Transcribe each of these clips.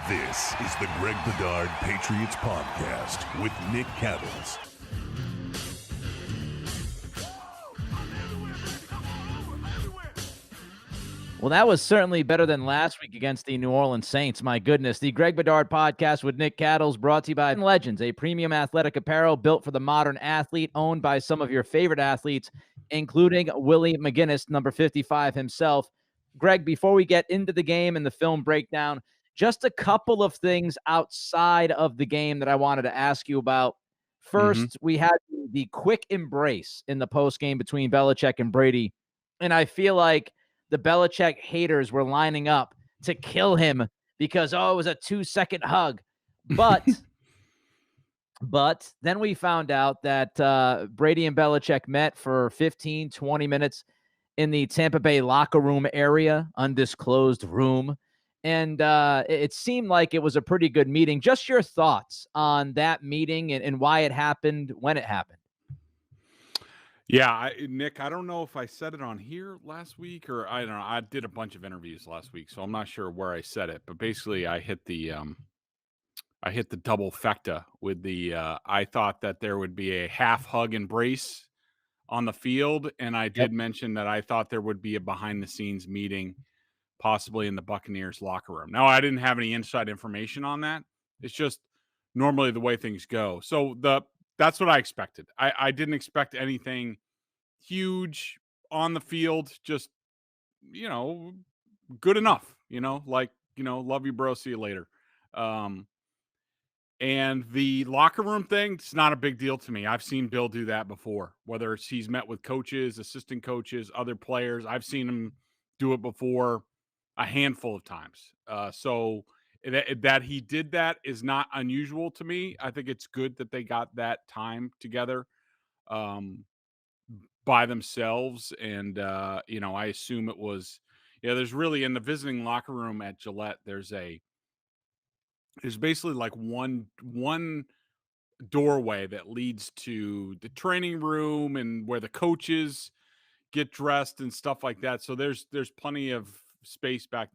This is the Greg Bedard Patriots Podcast with Nick Cattles. Well, that was certainly better than last week against the New Orleans Saints. My goodness. The Greg Bedard Podcast with Nick Cattles, brought to you by Legends, a premium athletic apparel built for the modern athlete, owned by some of your favorite athletes, including Willie McGinnis, number 55 himself. Greg, before we get into the game and the film breakdown, just a couple of things outside of the game that I wanted to ask you about. First, we had the quick embrace in the postgame between Belichick and Brady, and I feel like the Belichick haters were lining up to kill him because, it was a 2-second hug. But then we found out that Brady and Belichick met for 15, 20 minutes in the Tampa Bay locker room area, undisclosed room. And it seemed like it was a pretty good meeting. Just your thoughts on that meeting and why it happened, when it happened. Yeah, Nick, I don't know if I said it on here last week or I don't know. I did a bunch of interviews last week, so I'm not sure where I said it. But basically, I hit the double fecta with the. I thought that there would be a half hug embrace on the field, and I did mention that I thought there would be a behind the scenes meeting, possibly in the Buccaneers locker room. Now, I didn't have any inside information on that. It's just normally the way things go. So that's what I expected. I didn't expect anything huge on the field, just, good enough, love you, bro. See you later. And the locker room thing, it's not a big deal to me. I've seen Bill do that before, whether it's he's met with coaches, assistant coaches, other players. I've seen him do it before a handful of times. So that he did that is not unusual to me. I think it's good that they got that time together by themselves. And, I assume it was, there's really in the visiting locker room at Gillette, there's basically like one doorway that leads to the training room and where the coaches get dressed and stuff like that. So there's plenty of space back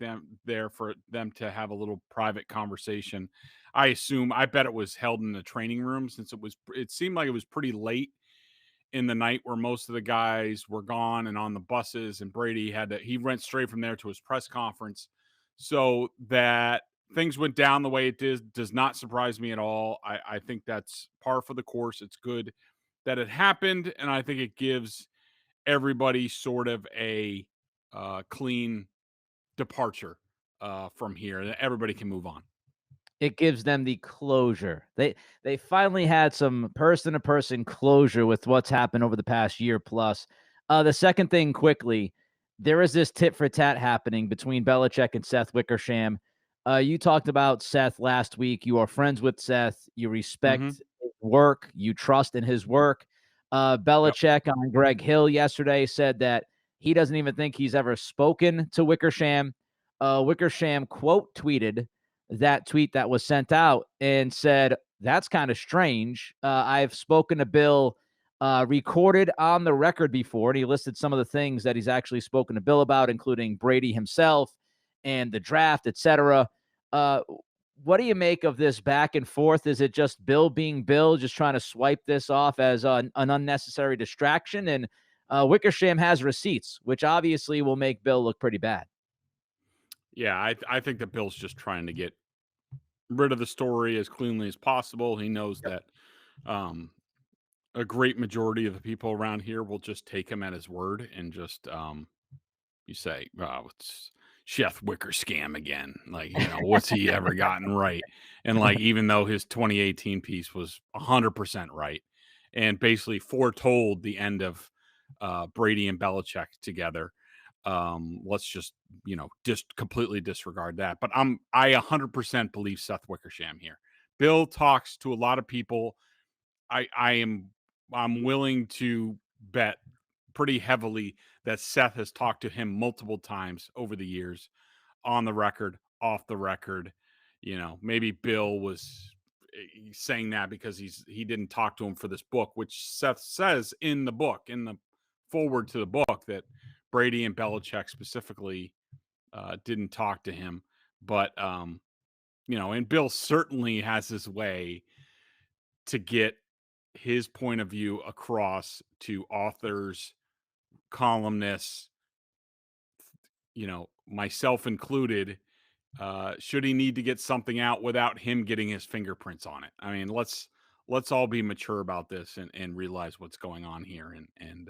there for them to have a little private conversation. I bet it was held in the training room, since it seemed like it was pretty late in the night where most of the guys were gone and on the buses, and Brady he went straight from there to his press conference. So that things went down the way it did does not surprise me at all. I think that's par for the course. It's good that it happened, and I think it gives everybody sort of a clean departure from here, that everybody can move on. It gives them the closure. They finally had some person-to-person closure with what's happened over the past year plus. The second thing, quickly, there is this tit for tat happening between Belichick and Seth Wickersham. You talked about Seth last week. You are friends with Seth. You respect his work. You trust in his work. Belichick on Greg Hill yesterday said that he doesn't even think he's ever spoken to Wickersham. Wickersham quote tweeted that tweet that was sent out and said, "That's kind of strange. I've spoken to Bill, recorded on the record before." And he listed some of the things that he's actually spoken to Bill about, including Brady himself and the draft, etc. What do you make of this back and forth? Is it just Bill being Bill, just trying to swipe this off as an unnecessary distraction? And Wickersham has receipts, which obviously will make Bill look pretty bad. Yeah, I think that Bill's just trying to get rid of the story as cleanly as possible. He knows that a great majority of the people around here will just take him at his word and just you say, "Oh, it's Seth Wickersham again." Like, what's he ever gotten right? And like, even though his 2018 piece was 100% right and basically foretold the end of Brady and Belichick together, let's just completely disregard that. But I 100% believe Seth Wickersham here. Bill talks to a lot of people. I'm willing to bet pretty heavily that Seth has talked to him multiple times over the years, on the record, off the record. Maybe Bill was saying that because he didn't talk to him for this book, which Seth says in the book, in the forward to the book, that Brady and Belichick specifically didn't talk to him. But and Bill certainly has his way to get his point of view across to authors, columnists, myself included. Should he need to get something out without him getting his fingerprints on it? I mean, let's all be mature about this and realize what's going on here. And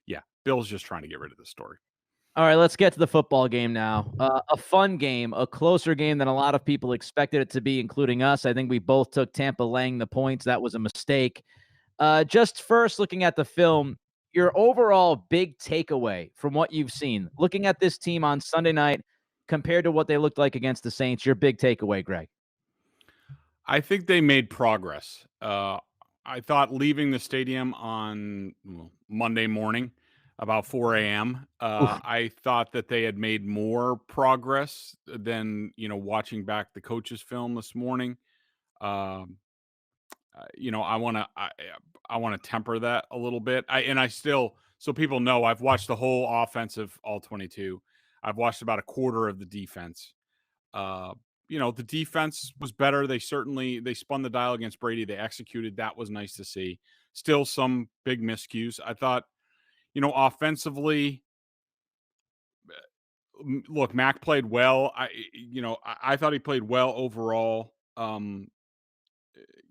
yeah, Bill's just trying to get rid of the story. All right, let's get to the football game now. A fun game, a closer game than a lot of people expected it to be, including us. I think we both took Tampa laying the points. That was a mistake. Just first looking at the film, your overall big takeaway from what you've seen, looking at this team on Sunday night compared to what they looked like against the Saints, your big takeaway, Greg? I think they made progress. I thought leaving the stadium on Monday morning about 4 a.m., I thought that they had made more progress than, watching back the coach's film this morning. I want to temper that a little bit. So people know, I've watched the whole offensive all 22. I've watched about a quarter of the defense. The defense was better. They spun the dial against Brady. They executed. That was nice to see. Still some big miscues. I thought, offensively, look, Mac played well. I thought he played well overall.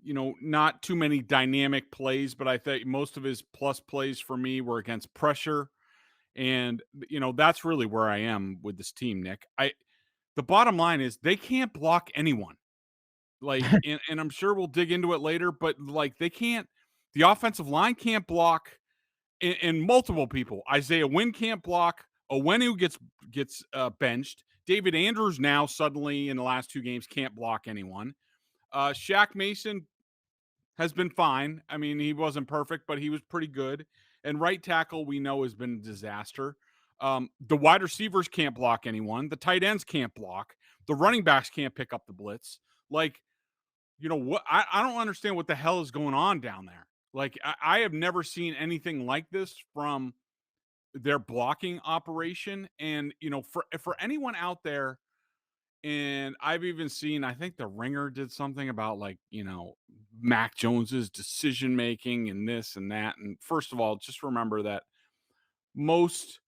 Not too many dynamic plays, but I think most of his plus plays for me were against pressure. And, that's really where I am with this team, Nick. The bottom line is they can't block anyone. Like, and I'm sure we'll dig into it later, but like the offensive line can't block and multiple people. Isaiah Wynn can't block. Owenu gets benched. David Andrews now suddenly in the last 2 games can't block anyone. Shaq Mason has been fine. I mean, he wasn't perfect, but he was pretty good. And right tackle, we know, has been a disaster. The wide receivers can't block anyone. The tight ends can't block. The running backs can't pick up the blitz. Like, what? I don't understand what the hell is going on down there. Like, I have never seen anything like this from their blocking operation. And, for anyone out there, and I've even seen, I think the Ringer did something about Mac Jones's decision making and this and that. And first of all, just remember that most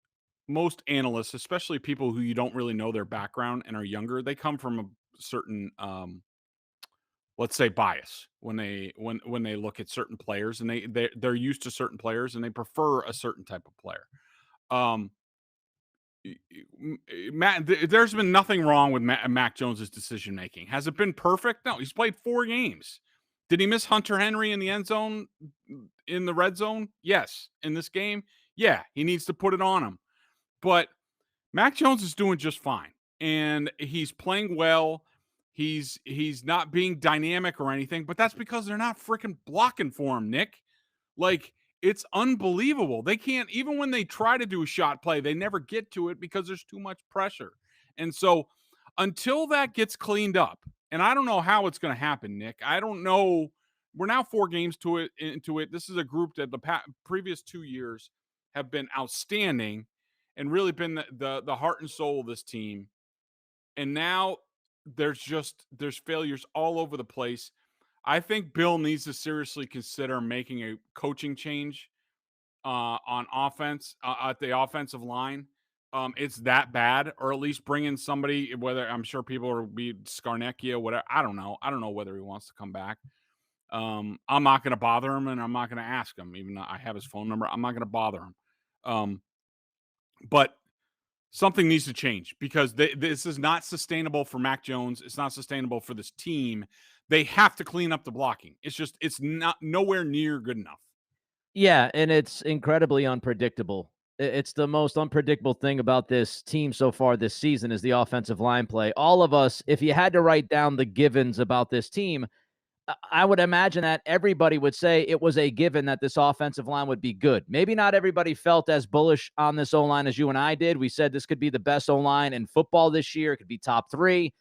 analysts, especially people who you don't really know their background and are younger, they come from a certain let's say bias when they look at certain players, and they're used to certain players and they prefer a certain type of player. Matt, there's been nothing wrong with Mac Jones's decision making. Has it been perfect? No, he's played 4 games. Did he miss Hunter Henry in the end zone, in the red zone? Yes. In this game, yeah, he needs to put it on him. But Mac Jones is doing just fine, and he's playing well. He's not being dynamic or anything, but that's because they're not freaking blocking for him, Nick. Like, it's unbelievable. They can't, even when they try to do a shot play, they never get to it because there's too much pressure. And so until that gets cleaned up, and I don't know how it's going to happen, Nick. I don't know. We're now 4 games into it. This is a group that the previous 2 years have been outstanding and really been the heart and soul of this team. And now there's failures all over the place. I think Bill needs to seriously consider making a coaching change on offense at the offensive line. It's that bad, or at least bring in somebody. Whether, I'm sure people will be Scarnecchia, whatever. I don't know. I don't know whether he wants to come back. I'm not going to bother him, and I'm not going to ask him. Even though I have his phone number, I'm not going to bother him. But something needs to change because this is not sustainable for Mac Jones. It's not sustainable for this team. They have to clean up the blocking. It's not nowhere near good enough. Yeah, and it's incredibly unpredictable. It's the most unpredictable thing about this team so far this season is the offensive line play. All of us, if you had to write down the givens about this team, I would imagine that everybody would say it was a given that this offensive line would be good. Maybe not everybody felt as bullish on this O-line as you and I did. We said this could be the best O-line in football this year. It could be top 3.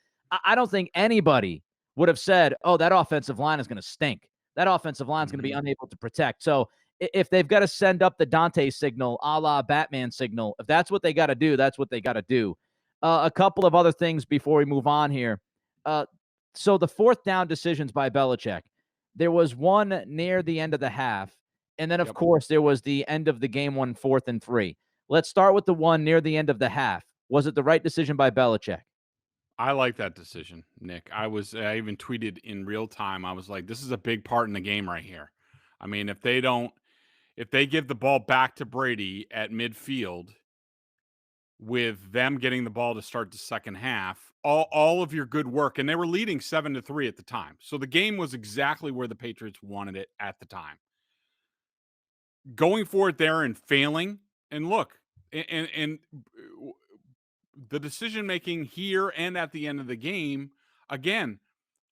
I don't think anybody would have said, oh, that offensive line is going to stink. That offensive line is going to be unable to protect. So if they've got to send up the Dante signal, a la Batman signal, if that's what they got to do, that's what they got to do. A couple of other things before we move on here. So the fourth down decisions by Belichick, there was one near the end of the half, and then, of course, there was the end of the game one, 4th and 3. Let's start with the one near the end of the half. Was it the right decision by Belichick? I like that decision, Nick. I even tweeted in real time. I was like, this is a big part in the game right here. I mean, if they give the ball back to Brady at midfield with them getting the ball to start the second half, all of your good work, and they were leading 7-3 at the time. So the game was exactly where the Patriots wanted it at the time. Going for it there and failing, and look, and the decision making here and at the end of the game, again,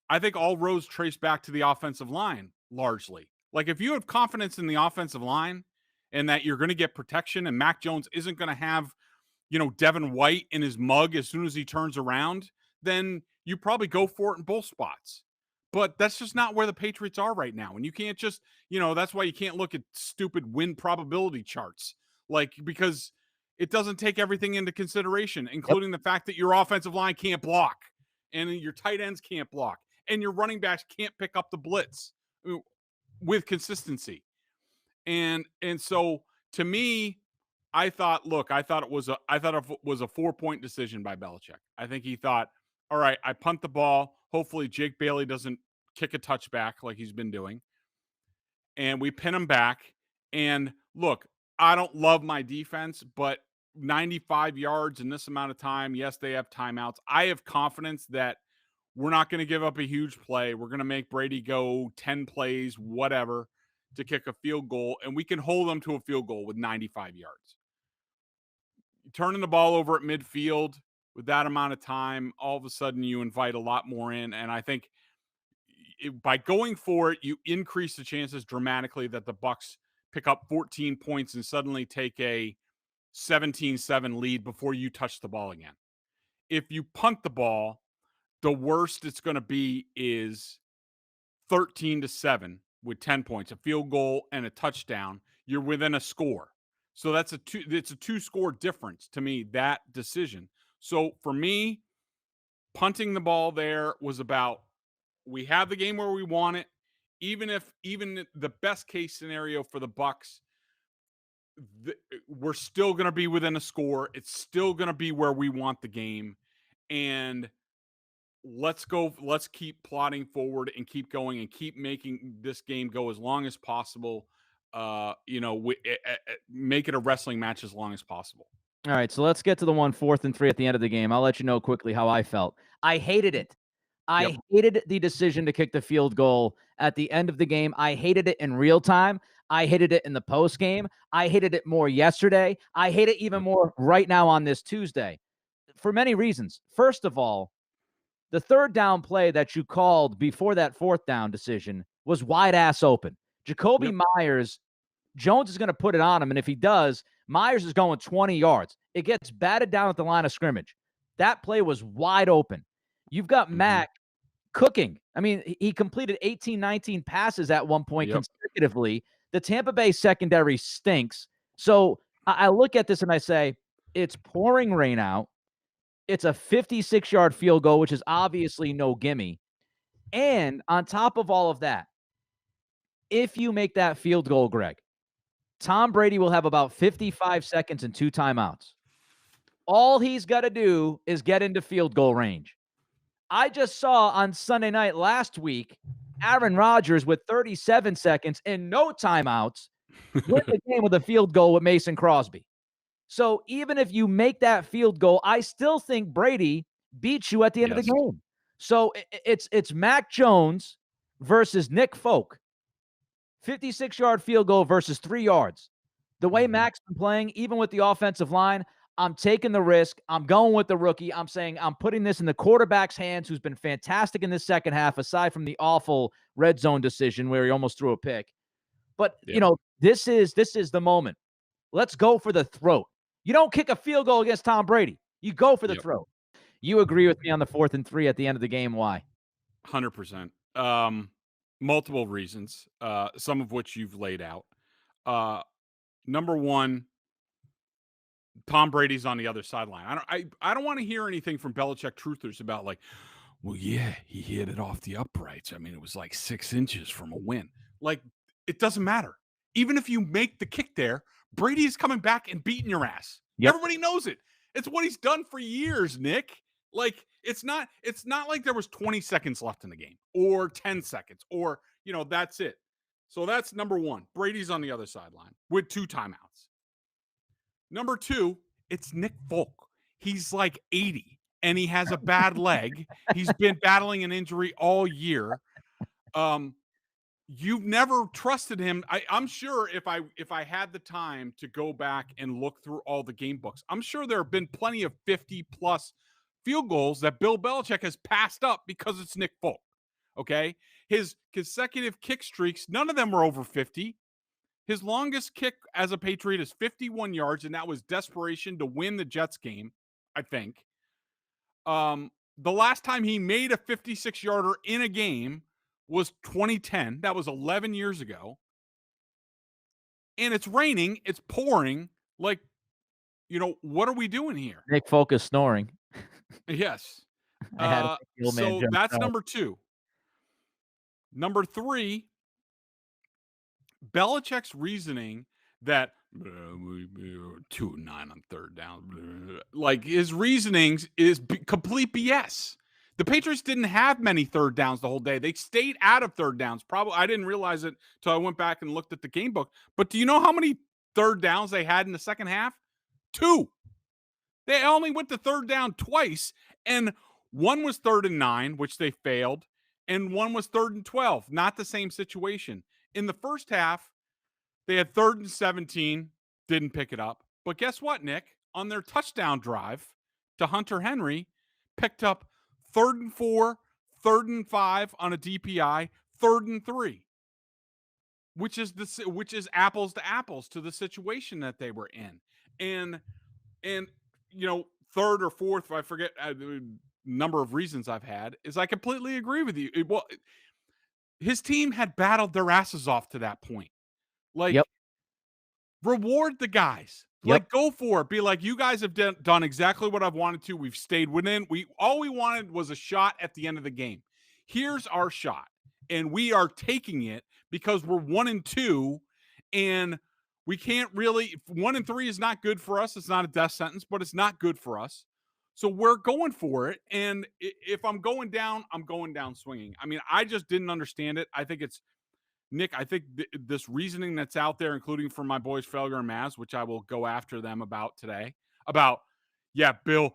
I think all roads trace back to the offensive line largely. Like if you have confidence in the offensive line and that you're going to get protection and Mac Jones isn't going to have, Devin White in his mug as soon as he turns around, then you probably go for it in both spots. But that's just not where the Patriots are right now. And you can't just, that's why you can't look at stupid win probability charts. Like, because it doesn't take everything into consideration, including the fact that your offensive line can't block and your tight ends can't block and your running backs can't pick up the blitz with consistency. And so to me, I thought it was a 4-point decision by Belichick. I think he thought, all right, I punt the ball. Hopefully Jake Bailey doesn't kick a touchback like he's been doing. And we pin him back. And look, I don't love my defense, but 95 yards in this amount of time. Yes, they have timeouts. I have confidence that we're not going to give up a huge play. We're going to make Brady go 10 plays, whatever, to kick a field goal, and we can hold them to a field goal with 95 yards. Turning the ball over at midfield with that amount of time, all of a sudden you invite a lot more in, and I think by going for it, you increase the chances dramatically that the Bucs pick up 14 points and suddenly take a 17-7 lead before you touch the ball again. If you punt the ball, the worst it's going to be is 13-7 with 10 points, a field goal and a touchdown. You're within a score. So it's a 2-score difference to me, that decision. So for me, punting the ball there was about, we have the game where we want it. Even the best case scenario for the Bucs, we're still going to be within a score. It's still going to be where we want the game. And let's keep plodding forward and keep going and keep making this game go as long as possible. Make it a wrestling match as long as possible. All right, so let's get to the 4th and 3 at the end of the game. I'll let you know quickly how I felt. I hated it. I hated the decision to kick the field goal at the end of the game. I hated it in real time. I hated it in the post game. I hated it more yesterday. I hate it even more right now on this Tuesday for many reasons. First of all, the third down play that you called before that fourth down decision was wide ass open. Jacoby Myers, Jones is going to put it on him, and if he does, Myers is going 20 yards. It gets batted down at the line of scrimmage. That play was wide open. You've got Mac cooking. I mean, he completed 18, 19 passes at one point consecutively. The Tampa Bay secondary stinks. So I look at this and I say, it's pouring rain out. It's a 56-yard field goal, which is obviously no gimme. And on top of all of that, if you make that field goal, Greg, Tom Brady will have about 55 seconds and 2 timeouts. All he's got to do is get into field goal range. I just saw on Sunday night last week, Aaron Rodgers with 37 seconds and no timeouts win the game with a field goal with Mason Crosby. So even if you make that field goal, I still think Brady beats you at the end of the game. So it's Mac Jones versus Nick Folk. 56-yard field goal versus 3 yards. The way Mac's been playing, even with the offensive line, I'm taking the risk. I'm going with the rookie. I'm saying I'm putting this in the quarterback's hands, who's been fantastic in this second half, aside from the awful red zone decision where he almost threw a pick. But, this is the moment. Let's go for the throat. You don't kick a field goal against Tom Brady. You go for the throat. You agree with me on the 4th and 3 at the end of the game. Why? 100%. Multiple reasons, some of which you've laid out. Number one, Tom Brady's on the other sideline. I don't want to hear anything from Belichick truthers about like, well, yeah, he hit it off the uprights. I mean, it was like 6 inches from a win. Like, it doesn't matter. Even if you make the kick there, Brady is coming back and beating your ass. Yep. Everybody knows it. It's what he's done for years, Nick. Like, it's not like there was 20 seconds left in the game or 10 seconds or, that's it. So that's number one. Brady's on the other sideline with 2 timeouts. Number 2, it's Nick Folk. He's like 80 and he has a bad leg. He's been battling an injury all year. You've never trusted him. I'm sure if I had the time to go back and look through all the game books, I'm sure there have been plenty of 50-plus field goals that Bill Belichick has passed up because it's Nick Folk. Okay? His consecutive kick streaks, none of them were over 50. His longest kick as a Patriot is 51 yards, and that was desperation to win the Jets game, I think. The last time he made a 56-yarder in a game was 2010. That was 11 years ago. And it's raining. It's pouring. Like, what are we doing here? Nick Folk is snoring. Yes. I had a old man So joke that's out. number 2. Number 3, Belichick's reasoning that 2-9 on third down, like his reasonings is complete BS. The Patriots didn't have many third downs the whole day. They stayed out of third downs. Probably I didn't realize it until I went back and looked at the game book. But do you know how many third downs they had in the second half? 2. They only went to third down twice, and one was 3rd and 9, which they failed, and one was 3rd and 12. Not the same situation. In the first half, they had 3rd and 17, didn't pick it up. But guess what, Nick? On their touchdown drive to Hunter Henry, picked up 3rd and 4, 3rd and 5 on a DPI, 3rd and 3, which is apples to apples to the situation that they were in. And 3rd or 4th, I forget the number of reasons I've had, is I completely agree with you. His team had battled their asses off to that point. Like, Yep. Reward the guys. Yep. Like, go for it. Be like, you guys have done exactly what I've wanted to. We've stayed within. All we wanted was a shot at the end of the game. Here's our shot, and we are taking it because we're 1-2, and we can't really. 1-3 is not good for us. It's not a death sentence, but it's not good for us. So we're going for it. And if I'm going down, I'm going down swinging. I mean, I just didn't understand it. I think it's. Nick, I think this reasoning that's out there, including from my boys Felger and Maz, which I will go after them about today, Bill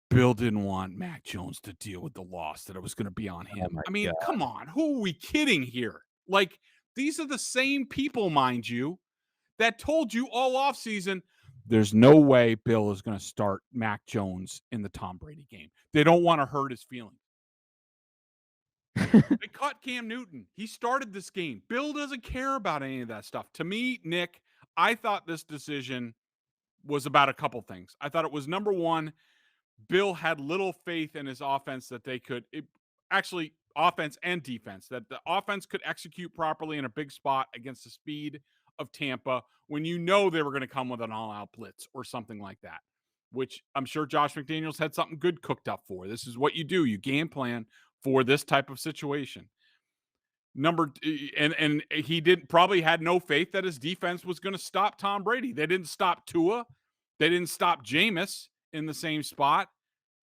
didn't want Mac Jones to deal with the loss, that it was going to be on him. I mean, come on, who are we kidding here? Like, these are the same people, mind you, that told you all offseason, there's no way Bill is going to start Mac Jones in the Tom Brady game. They don't want to hurt his feelings. They caught Cam Newton. He started this game. Bill doesn't care about any of that stuff. To me, Nick, I thought this decision was about a couple things. I thought it was, number one, Bill had little faith in his offense that they could actually offense and defense, that the offense could execute properly in a big spot against the speed of Tampa when they were going to come with an all-out blitz or something like that, which I'm sure Josh McDaniels had something good cooked up for. This is what you do. You game plan for this type of situation. And he probably had no faith that his defense was going to stop Tom Brady. They didn't stop Tua. They didn't stop Jameis in the same spot.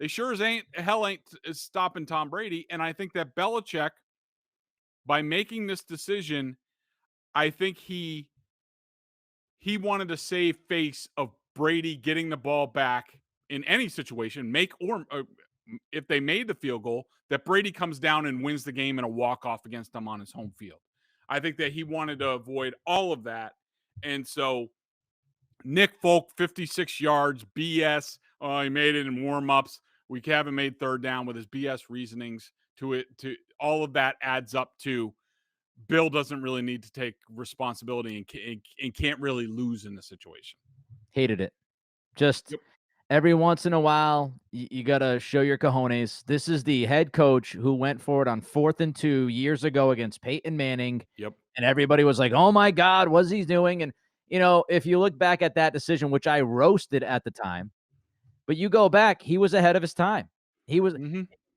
They sure as hell ain't stopping Tom Brady. And I think that Belichick, by making this decision, I think he wanted to save face of Brady getting the ball back in any situation, if they made the field goal, that Brady comes down and wins the game in a walk-off against them on his home field. I think that he wanted to avoid all of that. And so Nick Folk, 56 yards, BS. Oh, he made it in warm-ups. We haven't made third down with his BS reasonings to it. To all of that adds up to Bill doesn't really need to take responsibility and can't really lose in the situation. Hated it. Just every once in a while, you got to show your cojones. This is the head coach who went for it on 4th and 2 years ago against Peyton Manning. Yep. And everybody was like, oh my God, what's he doing? And, if you look back at that decision, which I roasted at the time, but you go back, he was ahead of his time. He was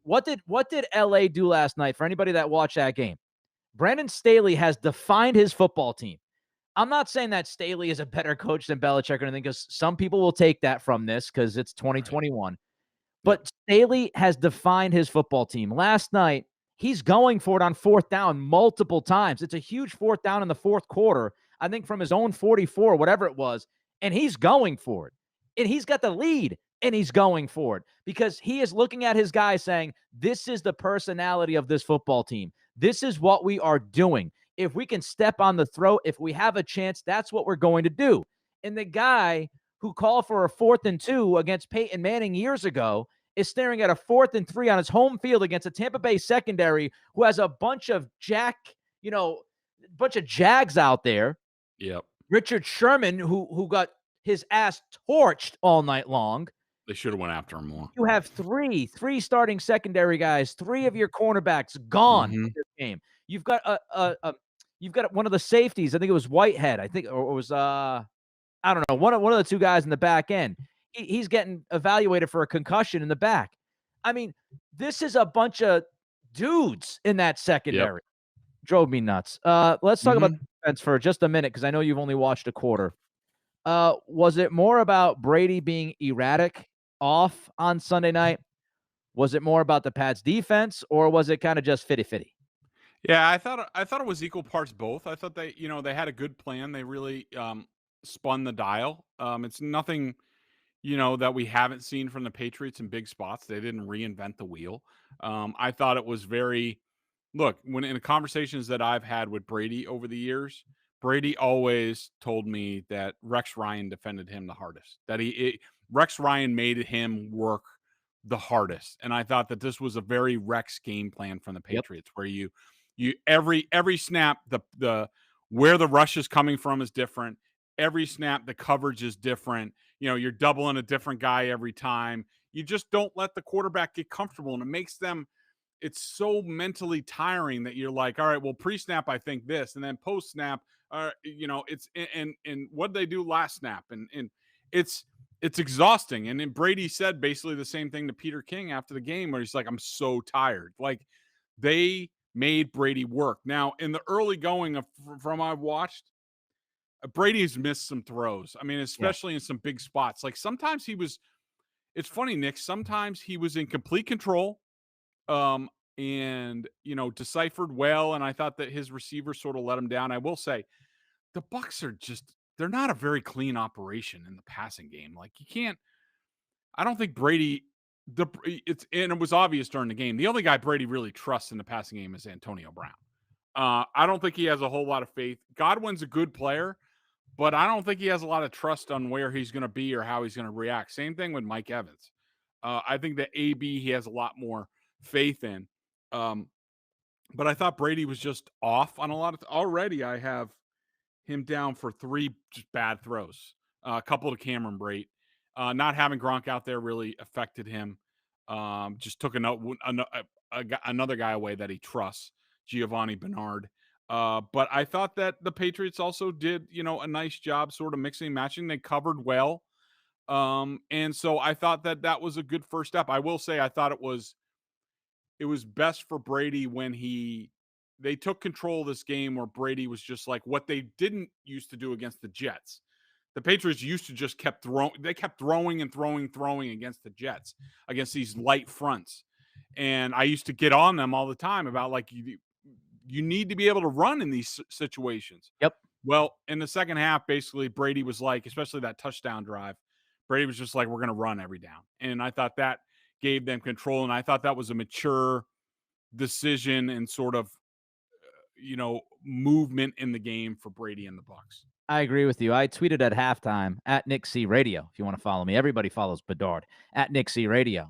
what did LA do last night for anybody that watched that game? Brandon Staley has defined his football team. I'm not saying that Staley is a better coach than Belichick or anything, because some people will take that from this because it's 2021. Right. But Staley has defined his football team. Last night, he's going for it on fourth down multiple times. It's a huge fourth down in the fourth quarter, I think from his own 44, whatever it was, and he's going for it. And he's got the lead, and he's going for it because he is looking at his guys saying, this is the personality of this football team. This is what we are doing. If we can step on the throat, if we have a chance, that's what we're going to do. And the guy who called for a 4th and 2 against Peyton Manning years ago is staring at a 4th and 3 on his home field against a Tampa Bay secondary who has a bunch of Jags out there. Yep. Richard Sherman, who got his ass torched all night long. They should have went after him more. You have three starting secondary guys, 3 of your cornerbacks gone in this game. You've got you've got one of the safeties. I think it was Whitehead. I think, or it was I don't know, one of the 2 guys in the back end. He's getting evaluated for a concussion in the back. I mean, this is a bunch of dudes in that secondary. Yep. Drove me nuts. Let's talk about the defense for just a minute because I know you've only watched a quarter. Was it more about Brady being erratic off on Sunday night? Was it more about the Pats defense, or was it kind of just fitty-fitty? Yeah, I thought it was equal parts both. I thought they had a good plan. They really spun the dial. It's nothing, that we haven't seen from the Patriots in big spots. They didn't reinvent the wheel. I thought it was when in the conversations that I've had with Brady over the years, Brady always told me that Rex Ryan defended him the hardest, that Rex Ryan made him work the hardest. And I thought that this was a very Rex game plan from the Patriots, where you every snap, the where the rush is coming from is different. Every snap, the coverage is different. You're doubling a different guy every time. You just don't let the quarterback get comfortable, and it makes them, it's so mentally tiring that you're like, all right, well, pre-snap, I think this, and then post-snap, it's, and what they do last snap, and it's exhausting. And then Brady said basically the same thing to Peter King after the game, where he's like, I'm so tired. Like, they made Brady work. Now, in the early going from I've watched, Brady's missed some throws. I mean, especially in some big spots. Like, sometimes it's funny, Nick, sometimes he was in complete control, and deciphered well, and I thought that his receivers sort of let him down. I will say the Bucs they're not a very clean operation in the passing game. Like, I don't think Brady, and it was obvious during the game, the only guy Brady really trusts in the passing game is Antonio Brown. I don't think he has a whole lot of faith. Godwin's a good player, but I don't think he has a lot of trust on where he's going to be or how he's going to react. Same thing with Mike Evans. I think that AB, he has a lot more faith in. But I thought Brady was just off on a lot of already. I have him down for 3 just bad throws. A couple to Cameron Brate. Not having Gronk out there really affected him. Just took another guy away that he trusts, Giovanni Bernard. But I thought that the Patriots also did, a nice job sort of mixing and matching. They covered well. And so I thought that was a good first step. I will say I thought it was best for Brady when they took control of this game, where Brady was just like what they didn't used to do against the Jets. The Patriots used to just kept throwing and throwing against the Jets, against these light fronts. And I used to get on them all the time about, like, you need to be able to run in these situations. Yep. Well, in the second half, basically, Brady was like, especially that touchdown drive, Brady was just like, we're going to run every down. And I thought that gave them control. And I thought that was a mature decision and sort of, movement in the game for Brady and the Bucs. I agree with you. I tweeted at halftime at Nick C Radio. If you want to follow me, everybody follows Bedard at Nick C Radio.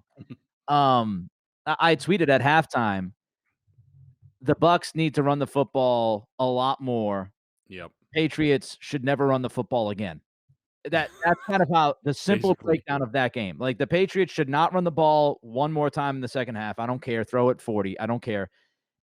I tweeted at halftime, the Bucs need to run the football a lot more. Yep. Patriots should never run the football again. That's kind of how the simple breakdown of that game. Like, the Patriots should not run the ball one more time in the second half. I don't care. Throw it 40. I don't care.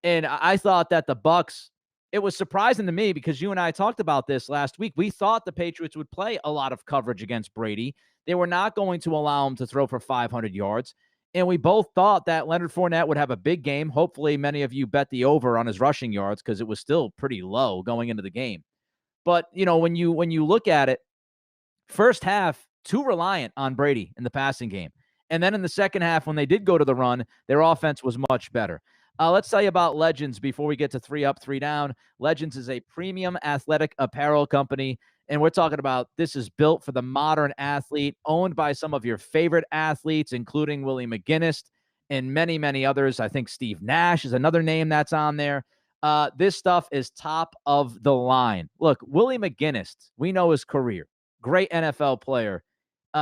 And I thought that the Bucs, it was surprising to me because you and I talked about this last week. We thought the Patriots would play a lot of coverage against Brady. They were not going to allow him to throw for 500 yards. And we both thought that Leonard Fournette would have a big game. Hopefully, many of you bet the over on his rushing yards because it was still pretty low going into the game. But, when you look at it, first half, too reliant on Brady in the passing game. And then in the second half, when they did go to the run, their offense was much better. Let's tell you about Legends before we get to 3 up, 3 down. Legends is a premium athletic apparel company. And we're talking about this is built for the modern athlete, owned by some of your favorite athletes, including Willie McGinnis and many, many others. I think Steve Nash is another name that's on there. This stuff is top of the line. Look, Willie McGinnis, we know his career. Great NFL player.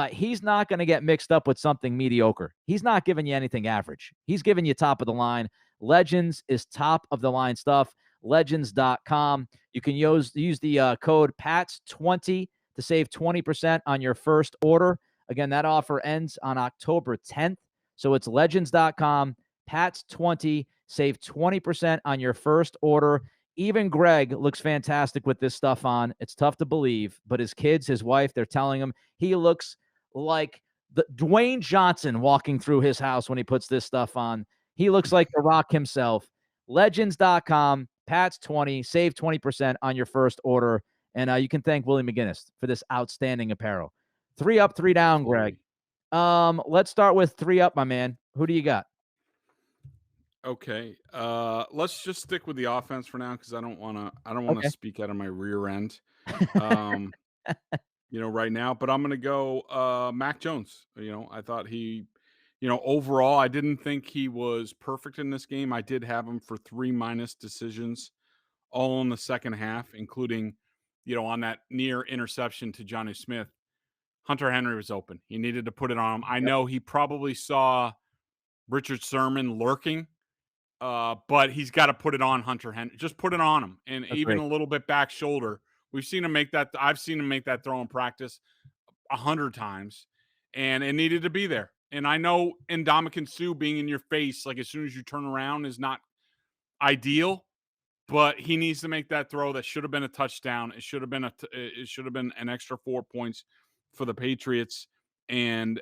He's not going to get mixed up with something mediocre. He's not giving you anything average. He's giving you top of the line. Legends is top of the line stuff. Legends.com. You can use the code PATS20 to save 20% on your first order. Again, that offer ends on October 10th. So it's legends.com, PATS20, save 20% on your first order. Even Greg looks fantastic with this stuff on. It's tough to believe, but his kids, his wife, they're telling him he looks like the Dwayne Johnson walking through his house when he puts this stuff on. He looks like The Rock himself. Legends.com, PATS20, save 20% on your first order. And you can thank Willie McGinnis for this outstanding apparel. 3 up, 3 down, Greg. Let's start with 3 up, my man. Who do you got? Okay. Let's just stick with the offense for now because I don't want to speak out of my rear end. Right now, but I'm going to go Mac Jones. I thought he, overall, I didn't think he was perfect in this game. I did have him for 3 minus decisions all in the second half, including, on that near interception to Johnny Smith. Hunter Henry was open. He needed to put it on him. I know he probably saw Richard Sherman lurking, but he's got to put it on Hunter Henry. Just put it on him. And That's even great. a little bit back shoulder. We've seen him make that. I've seen him make that throw in practice 100 times, and it needed to be there. And I know Ndamukong Suh being in your face, like as soon as you turn around, is not ideal, but he needs to make that throw. That should have been a touchdown. It should have been an extra 4 points for the Patriots, and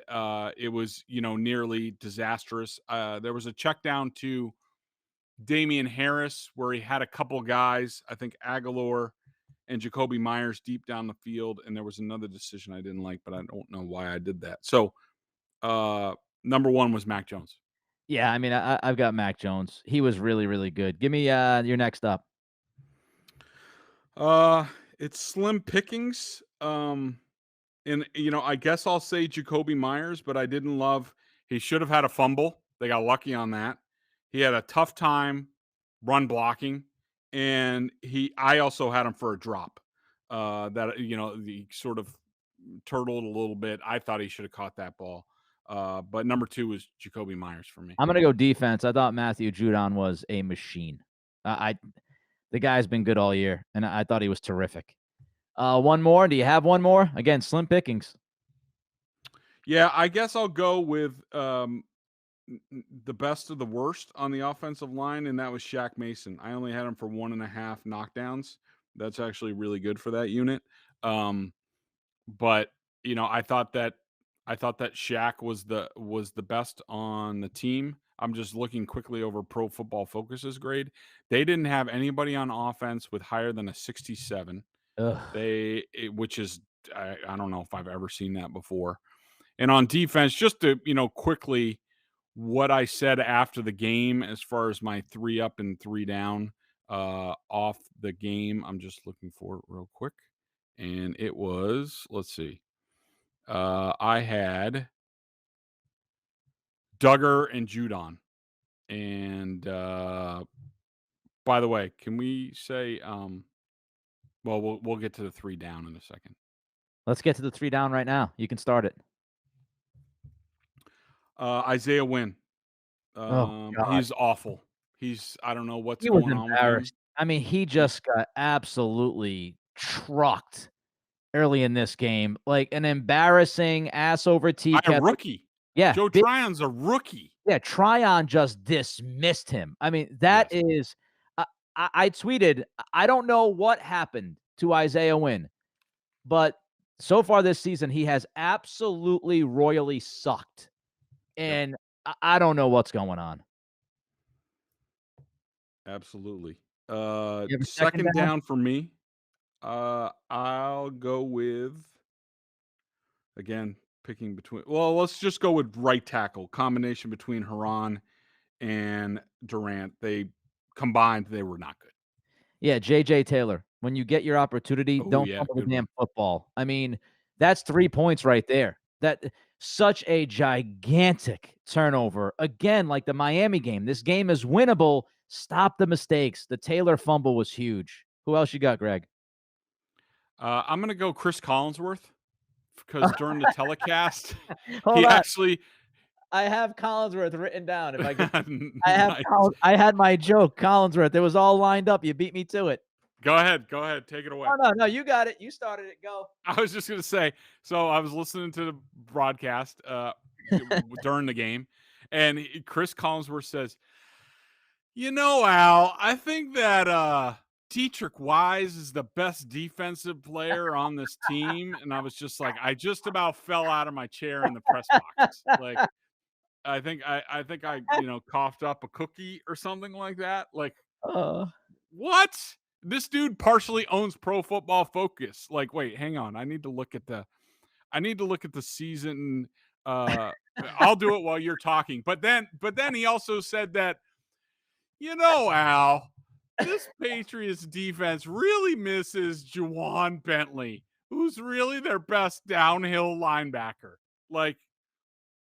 it was nearly disastrous. There was a check down to Damian Harris where he had a couple guys, I think Aguilar and Jacoby Myers deep down the field, and there was another decision I didn't like, but I don't know why I did that. So, number 1 was Mac Jones. Yeah, I mean, I've got Mac Jones. He was really, really good. Give me your next up. It's slim pickings. And I guess I'll say Jacoby Myers, but I didn't love. He should have had a fumble. They got lucky on that. He had a tough time run blocking, and I also had him for a drop. That he sort of turtled a little bit. I thought he should have caught that ball. But number 2 was Jacoby Myers for me. I'm gonna go defense. I thought Matthew Judon was a machine. The guy's been good all year, and I thought he was terrific. One more. Do you have one more? Again, slim pickings. Yeah, I guess I'll go with the best of the worst on the offensive line, and that was Shaq Mason. I only had him for 1.5 knockdowns. That's actually really good for that unit. But I thought that Shaq was the best on the team. I'm just looking quickly over Pro Football Focus's grade. They didn't have anybody on offense with higher than a 67. Which is I don't know if I've ever seen that before. And on defense, just to quickly, what I said after the game as far as my 3 up and 3 down off the game. I'm just looking for it real quick, and it was, let's see. I had Duggar and Judon. And by the way, can we say well, we'll get to the 3 down in a second. Let's get to the 3 down right now. You can start it. Isaiah Wynn. He's awful. I don't know what's going on with him. I mean, he just got absolutely trucked early in this game. Like an embarrassing ass over tea A rookie. Yeah. Joe Tryon's a rookie. Yeah, Tryon just dismissed him. I mean, that is I tweeted, I don't know what happened to Isaiah Wynn, but so far this season, he has absolutely royally sucked. And I don't know what's going on. Absolutely. You have a second Second down? down for me. I'll go with, again, picking between. Well, let's just go with right tackle combination between Haran and Durant. They combined, they were not good. Yeah, J.J. Taylor. When you get your opportunity, Oh don't yeah, fumble the good one. damn football. I mean, that's 3 points right there. That such a gigantic turnover. Again, like the Miami game. This game is winnable. Stop the mistakes. The Taylor fumble was huge. Who else you got, Greg? I'm gonna go Chris Collinsworth because during the telecast, Hold he on. actually I have Collinsworth written down. If I could, I have nice. I had my joke, Collinsworth. It was all lined up. You beat me to it. Go ahead, take it away. Oh no, you got it. You started it. Go. I was just gonna say. So I was listening to the broadcast during the game, and Chris Collinsworth says, Al, I think that Dietrich Wise is the best defensive player on this team. And I was just like, I just about fell out of my chair in the press box. Like, I think I coughed up a cookie or something like that. Like, Uh, what? This dude partially owns Pro Football Focus. Like, wait, hang on. I need to look at the season. I'll do it while you're talking. But then he also said that, Al, this Patriots defense really misses Juwan Bentley, who's really their best downhill linebacker. Like,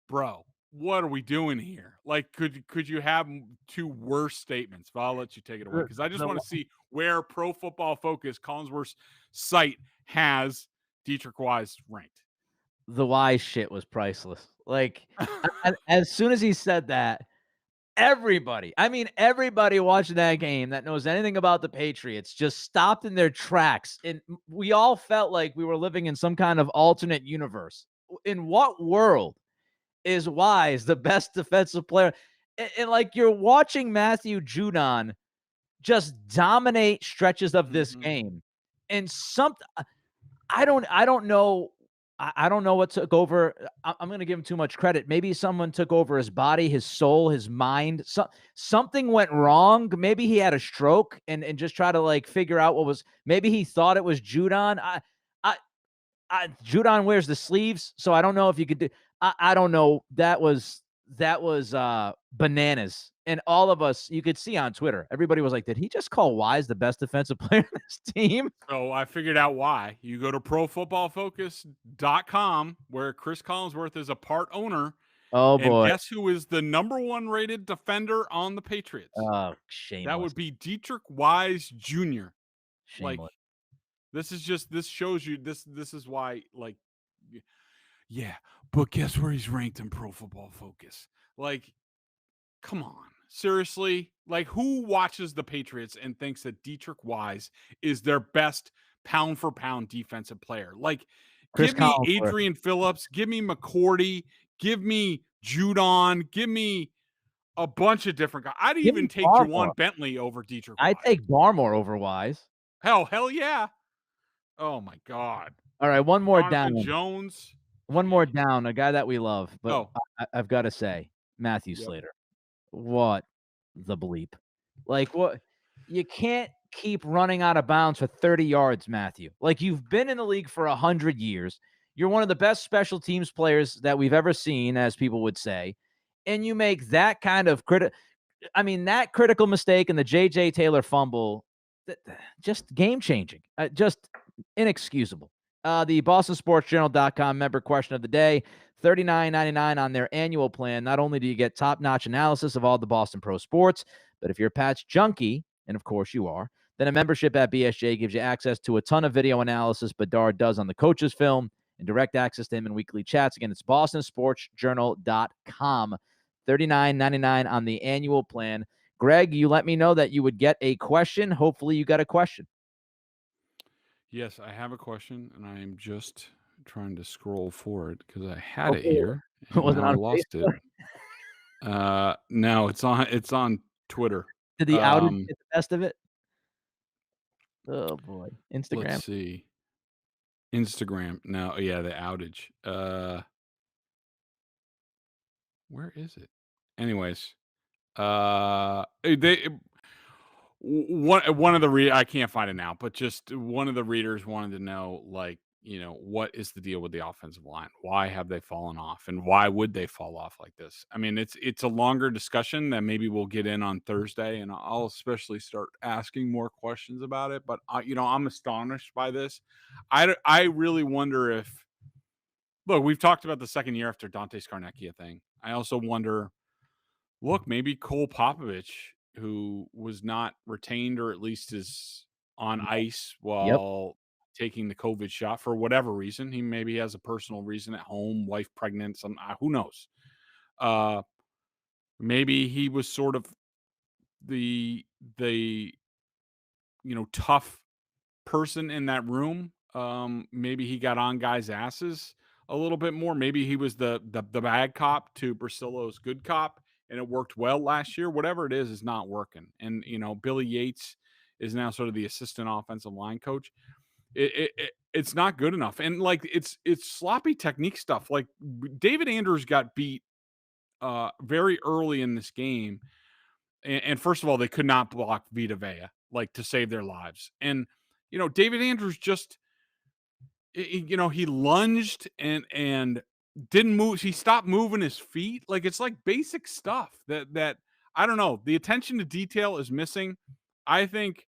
bro, what are we doing here? Like, could you have two worse statements? But I'll let you take it away because I just the want to see where Pro Football Focus, Collinsworth's site, has Dietrich Wise ranked. the Wise shit was priceless. Like, as soon as he said that, everybody watching that game that knows anything about the Patriots just stopped in their tracks, and we all felt like we were living in some kind of alternate universe. In what world is Wise the best defensive player? And like, you're watching Matthew Judon just dominate stretches of this Mhm. game, and I don't know. I don't know what took over. I'm gonna give him too much credit. Maybe someone took over his body, his soul, his mind. Something went wrong. Maybe he had a stroke and just try to like figure out what was. Maybe he thought it was Judon. I, Judon wears the sleeves, so I don't know if you could do. I don't know. That was bananas. And all of us, you could see on Twitter, everybody was like, "Did he just call Wise the best defensive player in this team?" So I figured out why. You go to profootballfocus.com, where Chris Collinsworth is a part owner, Oh and boy. guess who is the number one rated defender on the Patriots? Oh, That shameless. would be Dietrich Wise Jr. Like, Shameless. this shows you this is why, like, yeah, but guess where he's ranked in Pro Football Focus? Like, come on. Seriously? Like, who watches the Patriots and thinks that Dietrich Wise is their best pound for pound defensive player? Like, Chris give me Collinsworth. Adrian Phillips, give me McCourty, give me Judon, give me a bunch of different guys. I'd Give even me take Barmore. Juwan Bentley over Dietrich I Wise. take Barmore over Wise. Hell yeah. Oh my God. All right, one more Jonathan down. Jones. One more Jeez. down, a guy that we love, but Oh, I've gotta say, Matthew yep. Slater. What the bleep? Like, what? You can't keep running out of bounds for 30 yards, Matthew. Like, you've been in the league for 100 years. You're one of the best special teams players that we've ever seen, as people would say, and you make that kind of that critical mistake and the J.J. Taylor fumble, just game changing, just inexcusable. The BostonSportsJournal.com member question of the day: $39.99 on their annual plan. Not only do you get top-notch analysis of all the Boston pro sports, but if you're a Pats junkie, and of course you are, then a membership at BSJ gives you access to a ton of video analysis Bedard does on the coach's film and direct access to him in weekly chats. Again, it's BostonSportsJournal.com. $39.99 on the annual plan. Greg, you let me know that you would get a question. Hopefully you got a question. Yes, I have a question, and I am just trying to scroll for it because I had it Hopefully here it and wasn't now I on lost it. Facebook. No, it's on Twitter. Did the outage Um, get the best of it? Oh boy. let's Instagram. see. Instagram. No, yeah, the outage. Where is it? Anyways, they one of the I can't find it now, but just one of the readers wanted to know, like, what is the deal with the offensive line? Why have they fallen off, and why would they fall off like this? I mean, it's a longer discussion that maybe we'll get in on Thursday, and I'll especially start asking more questions about it. But I'm astonished by this. I really wonder if look, we've talked about the second year after Dante Scarnecchia thing. I also wonder, look, maybe Cole Popovich, who was not retained or at least is on ice Yep. while taking the COVID shot for whatever reason. He maybe has a personal reason at home, wife pregnant, who knows. Maybe he was sort of the tough person in that room. Maybe he got on guys' asses a little bit more. Maybe he was the bad cop to Bracillo's good cop, and it worked well last year. Whatever it is not working. And Billy Yates is now sort of the assistant offensive line coach. It's not good enough, and like it's sloppy technique stuff. Like David Andrews got beat very early in this game, and first of all, they could not block Vita Vea like to save their lives, and David Andrews just he lunged and didn't move. He stopped moving his feet. Like it's like basic stuff that I don't know. The attention to detail is missing. I think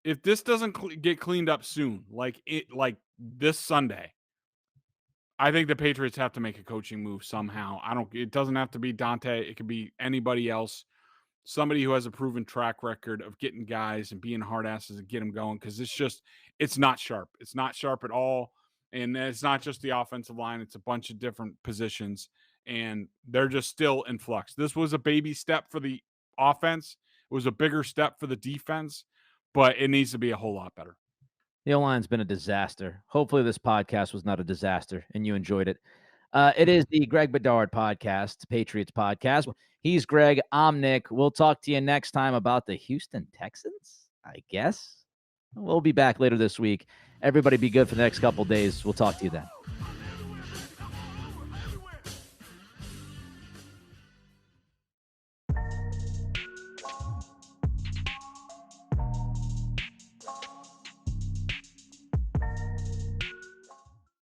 if this doesn't get cleaned up soon, like this Sunday, I think the Patriots have to make a coaching move somehow. It doesn't have to be Dante. It could be anybody else. Somebody who has a proven track record of getting guys and being hard asses and get them going, because it's not sharp. It's not sharp at all. And it's not just the offensive line. It's a bunch of different positions, and they're just still in flux. This was a baby step for the offense. It was a bigger step for the defense, but it needs to be a whole lot better. The O-line's been a disaster. Hopefully this podcast was not a disaster and you enjoyed it. It is the Greg Bedard Podcast, Patriots Podcast. He's Greg. I'm Nick. We'll talk to you next time about the Houston Texans, I guess. We'll be back later this week. Everybody be good for the next couple days. We'll talk to you then.